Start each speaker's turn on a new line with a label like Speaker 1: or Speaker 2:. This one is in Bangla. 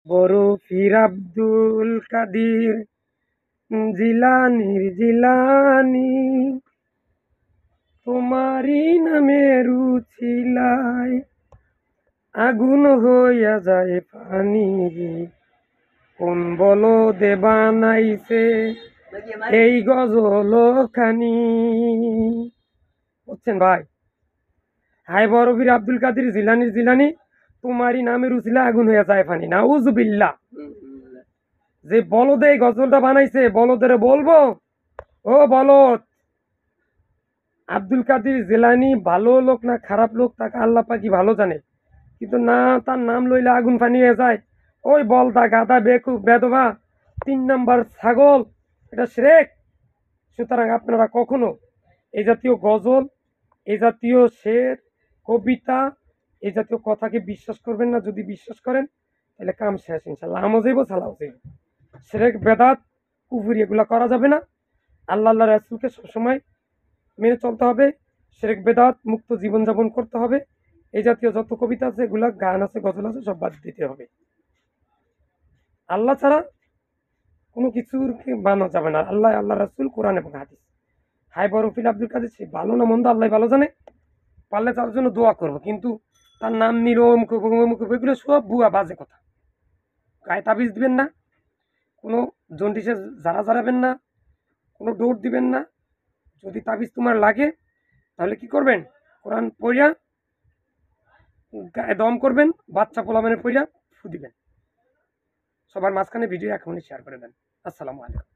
Speaker 1: বরফির আব্দুল কাদির জিলানির জিলানি, তোমারই নামের উছিলায় আগুন হইয়া যায় পানি। কোন বলদে বানাইছে এই গজল খানি। বুঝছেন ভাই? হাই বরফির আব্দুল কাদির জিলানির জিলানি, তোমারই নামের উছিলা আগুন হইয়া যায় পানি। নাউজুবিল্লাহ। যে বলদে এই গজলটা বানাইছে, বলদের বলবো, ও বলদ, আব্দুল কাদির জিলানি ভালো লোক না খারাপ লোক তাকে আল্লাহ পাকি ভালো জানে, কিন্তু না তার নাম লইলে আগুন পানি হয়ে যায়। ওই বলদা গাদা বেকুব বেদবা 3 নাম্বার ছাগল, এটা শিরক। সুতরাং আপনারা কখনো এই জাতীয় গজল, এই জাতীয় শের, কবিতা, এই জাতীয় কথাকে বিশ্বাস করবেন না। যদি বিশ্বাস করেন তাহলে কাম শেষ ইনশাল্লাহ। আমও যাইব সালাও যাইব। শিরক বেদাত কুফরি এগুলা করা যাবে না। আল্লাহ রাসূলকে সবসময় মেনে চলতে হবে। শিরক বেদাত মুক্ত জীবনযাপন করতে হবে। এই জাতীয় যত কবিতা আছে, এগুলা গান আছে, গজল আছে, সব বাদ দিতে হবে। আল্লাহ ছাড়া কোনো কিছুর বানানো যাবে না। আল্লাহ, আল্লাহ রাসূল, কোরআন এবং হাদিস। হাই বরফিল আব্দুল কাদের সে ভালো না মন্দ আল্লাহ ভালো জানে। পারলে তার জন্য দোয়া করবো, কিন্তু তার নাম নিল অমুক অমুক, এগুলো সব ভুয়া বাজে কথা। গায়ে তাবিজ দিবেন না, কোনো জন্ডিসে যারা জারাবেন না, কোনো দৌড় দিবেন না। যদি তাবিজ তোমার লাগে তাহলে কি করবেন? কোরআন পড়িয়া গায়ে দম করবেন, বাচ্চা পোলামেনে পড়িয়া ফু দিবেন। সবার মাঝখানে ভিডিও এখনই শেয়ার করে দেন। আসসালামু আলাইকুম।